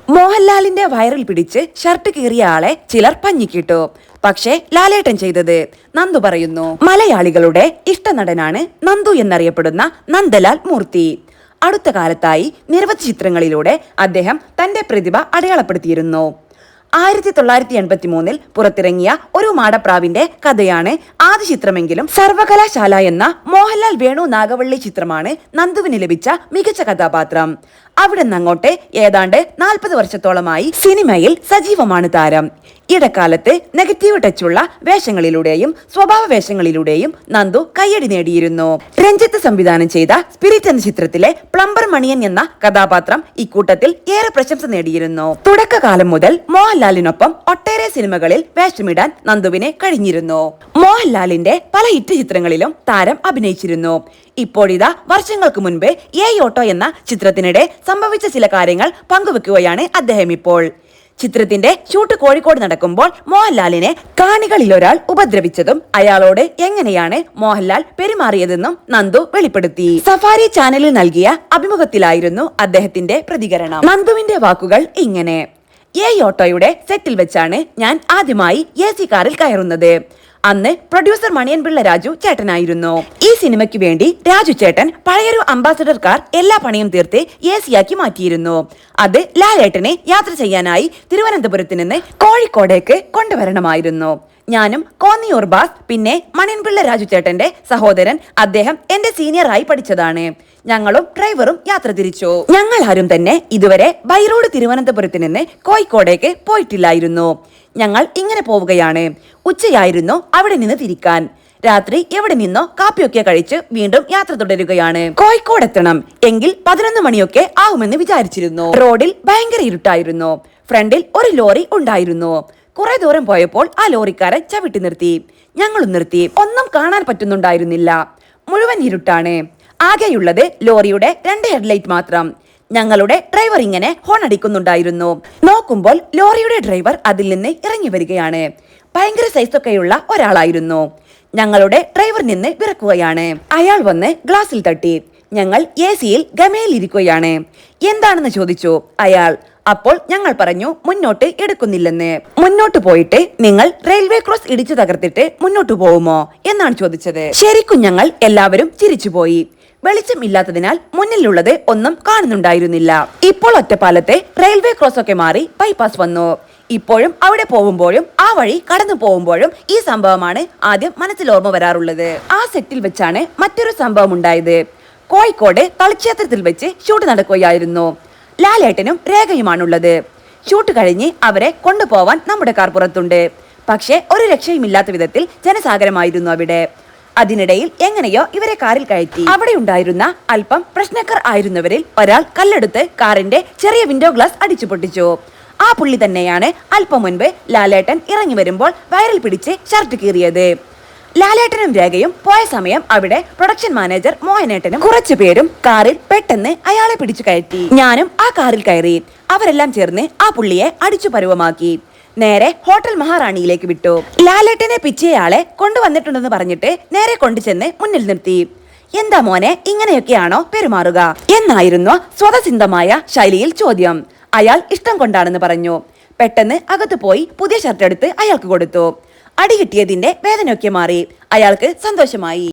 മോഹൻലാലിന്റെ വയറിൽ പിടിച്ച് ഷർട്ട് കീറിയ ആളെ ചിലർ പഞ്ഞിക്കിട്ടു. പക്ഷേ ലാലേട്ടൻ ചെയ്തത് നന്ദു പറയുന്നു. മലയാളികളുടെ ഇഷ്ടനടനാണ് നന്ദു എന്നറിയപ്പെടുന്ന നന്ദലാൽ മൂർത്തി. അടുത്ത കാലത്തായി നിരവധി ചിത്രങ്ങളിലൂടെ അദ്ദേഹം തന്റെ പ്രതിഭ അടയാളപ്പെടുത്തിയിരുന്നു. 1983 പുറത്തിറങ്ങിയ ഒരു മാടപ്രാവിന്റെ കഥയാണ് ആദ്യ ചിത്രമെങ്കിലും സർവകലാശാല എന്ന മോഹൻലാൽ വേണു നാഗവള്ളി ചിത്രമാണ് നന്ദുവിന് ലഭിച്ച മികച്ച കഥാപാത്രം. അവിടെ നിന്നങ്ങോട്ട് ഏതാണ്ട് 40 വർഷത്തോളമായി സിനിമയിൽ സജീവമാണ് താരം. ഇടക്കാലത്ത് നെഗറ്റീവ് ടച്ചുള്ള വേഷങ്ങളിലൂടെയും സ്വഭാവ വേഷങ്ങളിലൂടെയും നന്ദു കയ്യടി നേടിയിരുന്നു. രഞ്ജിത്ത് സംവിധാനം ചെയ്ത സ്പിരിറ്റ് എന്ന ചിത്രത്തിലെ പ്ലംബർ മണിയൻ എന്ന കഥാപാത്രം ഇക്കൂട്ടത്തിൽ ഏറെ പ്രശംസ നേടിയിരുന്നു. തുടക്കകാലം മുതൽ മോഹൻലാലിനൊപ്പം ഒട്ടേറെ സിനിമകളിൽ വേഷമിടാൻ നന്ദുവിന് കഴിഞ്ഞിരുന്നു. മോഹൻലാലിന്റെ പല ഹിറ്റ് ചിത്രങ്ങളിലും താരം അഭിനയിച്ചിരുന്നു. ഇപ്പോഴിതാ വർഷങ്ങൾക്ക് മുൻപ് എ ഓട്ടോ എന്ന ചിത്രത്തിനിടെ സംഭവിച്ച ചില കാര്യങ്ങൾ പങ്കുവെക്കുകയാണ് അദ്ദേഹം ഇപ്പോൾ. ചിത്രത്തിന്റെ ഷൂട്ട് കോഴിക്കോട് നടക്കുമ്പോൾ മോഹൻലാലിനെ കാണികളിൽ ഒരാൾ ഉപദ്രവിച്ചതും അയാളോട് എങ്ങനെയാണ് മോഹൻലാൽ പെരുമാറിയതെന്നും നന്ദു വെളിപ്പെടുത്തി. സഫാരി ചാനലിൽ നൽകിയ അഭിമുഖത്തിലായിരുന്നു അദ്ദേഹത്തിന്റെ പ്രതികരണം. നന്ദുവിന്റെ വാക്കുകൾ ഇങ്ങനെ: എ ഓട്ടോയുടെ സെറ്റിൽ വെച്ചാണ് ഞാൻ ആദ്യമായി AC കാറിൽ കയറുന്നത്. അന്ന് പ്രൊഡ്യൂസർ മണിയൻപിള്ള രാജു ചേട്ടനായിരുന്നു. ഈ സിനിമയ്ക്ക് വേണ്ടി രാജു ചേട്ടൻ പഴയൊരു അംബാസഡർ കാർ എല്ലാ പണിയും തീർത്ത് AC ആക്കി മാറ്റിയിരുന്നു. അത് ലാലേട്ടനെ യാത്ര ചെയ്യാനായി തിരുവനന്തപുരത്ത് നിന്ന് കോഴിക്കോടേക്ക് കൊണ്ടുവരണമായിരുന്നു. ഞാനും കോന്നിയൂർ ബാസ്, പിന്നെ മണിയൻപിള്ള രാജു ചേട്ടന്റെ സഹോദരൻ, അദ്ദേഹം എന്റെ സീനിയറായി പഠിച്ചതാണ്. ഞങ്ങളും ഡ്രൈവറും യാത്ര തിരിച്ചു. ഞങ്ങൾ ആരും തന്നെ ഇതുവരെ ബൈ റോഡ് തിരുവനന്തപുരത്ത് നിന്ന് കോഴിക്കോടേക്ക് പോയിട്ടില്ലായിരുന്നു. ഞങ്ങൾ ഇങ്ങനെ പോവുകയാണ്. ഉച്ചയായിരുന്നു അവിടെ നിന്ന് തിരിക്കാൻ. രാത്രി എവിടെ നിന്നോ കാപ്പിയൊക്കെ കഴിച്ച് വീണ്ടും യാത്ര തുടരുകയാണ്. കോഴിക്കോട് എത്തണം എങ്കിൽ 11 മണിയൊക്കെ ആവുമെന്ന് വിചാരിച്ചിരുന്നു. റോഡിൽ ഭയങ്കര ഇരുട്ടായിരുന്നു. ഫ്രണ്ടിൽ ഒരു ലോറി ഉണ്ടായിരുന്നു. കുറെ ദൂരം പോയപ്പോൾ ആ ലോറിക്കാരൻ ചവിട്ടി നിർത്തി. ഞങ്ങളും നിർത്തി. ഒന്നും കാണാൻ പറ്റുന്നുണ്ടായിരുന്നില്ല. മുഴുവൻ ഇരുട്ടാണ്. ആകെയുള്ളത് ലോറിയുടെ 2 ഹെഡ്ലൈറ്റ് മാത്രം. ഞങ്ങളുടെ ഡ്രൈവർ ഇങ്ങനെ ഹോൺ അടിക്കുന്നുണ്ടായിരുന്നു. നോക്കുമ്പോൾ ലോറിയുടെ ഡ്രൈവർ അതിൽ നിന്ന് ഇറങ്ങി വരികയാണ്. ഭയങ്കര സൈസൊക്കെയുള്ള ഒരാളായിരുന്നു. ഞങ്ങളുടെ ഡ്രൈവർ നിന്ന് വിറക്കുകയാണ്. അയാൾ വന്ന് ഗ്ലാസിൽ തട്ടി. ഞങ്ങൾ AC-യിൽ ഗമയിലിരിക്കുകയാണ്. എന്താണെന്ന് ചോദിച്ചു അയാൾ. അപ്പോൾ ഞങ്ങൾ പറഞ്ഞു മുന്നോട്ട് എടുക്കുന്നില്ലെന്ന്. മുന്നോട്ട് പോയിട്ട് നിങ്ങൾ റെയിൽവേ ക്രോസ് ഇടിച്ചു തകർത്തിട്ട് മുന്നോട്ട് പോകുമോ എന്നാണ് ചോദിച്ചത്. ശരിക്കും ഞങ്ങൾ എല്ലാവരും ചിരിച്ചുപോയി. വെളിച്ചം ഇല്ലാത്തതിനാൽ മുന്നിലുള്ളത് ഒന്നും കാണുന്നുണ്ടായിരുന്നില്ല. ഇപ്പോൾ ഒറ്റപ്പാലത്തെ റെയിൽവേ ക്രോസ് ഒക്കെ മാറി ബൈപ്പാസ് വന്നു. ഇപ്പോഴും അവിടെ പോകുമ്പോഴും ആ വഴി കടന്നു പോകുമ്പോഴും ഈ സംഭവമാണ് ആദ്യം മനസ്സിൽ ഓർമ്മ വരാറുള്ളത്. ആ സെറ്റിൽ വെച്ചാണ് മറ്റൊരു സംഭവം ഉണ്ടായത്. കോഴിക്കോട് തളിക്ഷേത്രത്തിൽ വെച്ച് ഷൂട്ട് നടക്കുകയായിരുന്നു. ലാലേട്ടനും രേഖയുമാണുള്ളത്. ഷൂട്ട് കഴിഞ്ഞ് അവരെ കൊണ്ടുപോവാൻ നമ്മുടെ കാർ പുറത്തുണ്ട്. പക്ഷെ ഒരു രക്ഷയുമില്ലാത്ത വിധത്തിൽ ജനസാഗരമായിരുന്നു അവിടെ. അതിനിടയിൽ എങ്ങനെയോ ഇവരെ കാറിൽ കയറ്റി. അവിടെ ഉണ്ടായിരുന്ന അല്പം പ്രശ്നക്കാർ ആയിരുന്നവരിൽ ഒരാൾ കല്ലെടുത്ത് കാറിന്റെ ചെറിയ വിൻഡോ ഗ്ലാസ് അടിച്ചു പൊട്ടിച്ചു. ആ പുള്ളി തന്നെയാണ് അല്പം മുൻപ് ലാലേട്ടൻ ഇറങ്ങി വരുമ്പോൾ വയറിൽ പിടിച്ച് ഷർട്ട് കീറിയത്. ലാലേട്ടനും രേഖയും പോയ സമയം അവിടെ പ്രൊഡക്ഷൻ മാനേജർ മോഹനേട്ടനും കുറച്ചു പേരും കാറിൽ പെട്ടെന്ന് അയാളെ പിടിച്ചു കയറ്റി. ഞാനും ആ കാറിൽ കയറി. അവരെല്ലാം ചേർന്ന് ആ പുള്ളിയെ അടിച്ചു പരുവമാക്കി. നേരെ ഹോട്ടൽ മഹാറാണിയിലേക്ക് വിട്ടു. ലാലേട്ടനെ പിച്ചയാളെ കൊണ്ടുവന്നിട്ടുണ്ടെന്ന് പറഞ്ഞിട്ട് നേരെ കൊണ്ടുചെന്ന് മുന്നിൽ നിർത്തി. എന്താ മോനെ, ഇങ്ങനെയൊക്കെയാണോ പെരുമാറുക എന്നായിരുന്നു സ്വതസിദ്ധമായ ശൈലിയിൽ ചോദ്യം. അയാൾ ഇഷ്ടം കൊണ്ടാണെന്ന് പറഞ്ഞു. പെട്ടെന്ന് അകത്ത് പോയി പുതിയ ഷർട്ട് എടുത്ത് അയാൾക്ക് കൊടുത്തു. അടി കിട്ടിയതിന്റെ വേദനയൊക്കെ മാറി. അയാൾക്ക് സന്തോഷമായി.